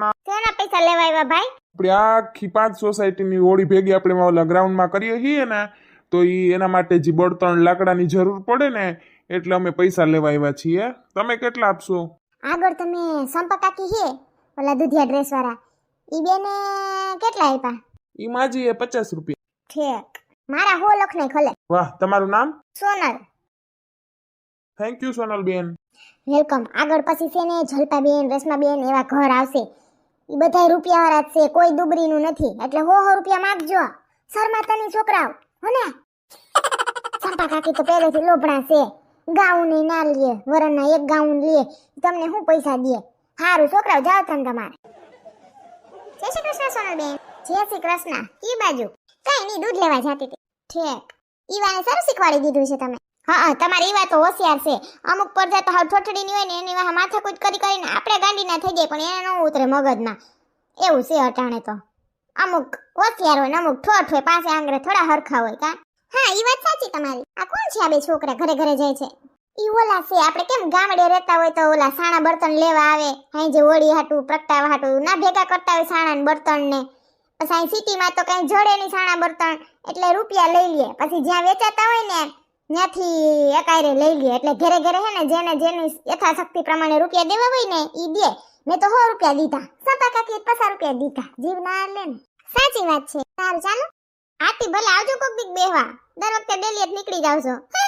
કરવાના? શેના પૈસા લેવા આવ્યા ભાઈ? આપણે આખી 5 સોસાયટીની હોળી ભેગી આપણે ઓલા ગ્રાઉન્ડમાં કરીએ છીએ ને, તો એના માટે જે બળતણ લાકડાની જરૂર પડે ને, એટલે અમે પૈસા લેવા આવ્યા છીએ. તમે કેટલા આપશો? આગળ તમે સંપા કાકી હે ઓલા દુધિયા ડ્રેસ વાળા, ઈ બેને કેટલા આપ્યા? ઈ માજી 50 રૂપિયા. ઠેક, મારા 100 લખ ને ખલે. વાહ, તમારું નામ? સોનલ. થેન્ક યુ સોનલ બેન. વેલકમ. આગળ પછી છે ને જલપાબેન, રસમાબેન એવા ઘર આવશે. ઈ બધા રૂપિયા વાળા જ છે, કોઈ દુબરીનું નથી. એટલે 100 રૂપિયા માંગજો. શરમાતાની છોકરાઓ હોને. સંપા કાકી તો પહેલેથી લોભણા છે. ગાઉન ના લે, વરણના એક ગાઉન લે, તમને શું પૈસા દે? હારું છોકરાઓ, જાઓ તમે તમારે. જય શ્રી કૃષ્ણ સોનલબેન. જય શ્રી કૃષ્ણ. ઈ બાજુ કઈ નહીં, દૂધ લેવા જતી હતી. ઠેક, ઈવાને સારું શીખવાડી દીધું છે તમે. હા, તમારી ઈવા તો હોશિયાર છે. અમુક પડદા તો હાવ ઠોઠડીની હોય ને એની વાહ માથાકૂટ કરીને આપણે ગાંડીના થઈ જાય, પણ એને ન ઉતરે મગજમાં. એવું છે અટાણે તો. અમુક હોશિયાર હોય ને અમુક ઠોઠ હોય, પાસે આંગળે થોડા હરખા હોય. કા હા, ઈ વાત સાચી તમારી. આ કોણ છે આ બે છોકરા ઘરે ઘરે જાય છે? ઈ ઓલા છે, આપણે કેમ ગામડે રહેતા હોય તો ઓલા સાણા બર્તન લેવા આવે, અહીં જે હોળી હાટું પ્રગટાવા હાટું ના ભેગા કરતા હોય સાણા ને બર્તન ને. પછી અહીં સિટીમાં તો કઈ જડે નહીં સાણા બર્તન, એટલે રૂપિયા લઈ લે. પછી જ્યાં વેચાતા હોય ને ત્યાંથી એકાયરે લઈ લે. એટલે ઘરે ઘરે હે ને જેને જેની યથાશક્તિ પ્રમાણે રૂપિયા દેવા હોય ને ઈ દે. મેં તો 100 રૂપિયા દીધા, સંપા કાકી 50 રૂપિયા દીધા. જીવ ના લે ને. સાચી વાત છે. સારું ચાલો, આતી ભલે આવજો કોક દીક બેહવા. દર વખતે ડેલી જ નીકળી જાવ છો.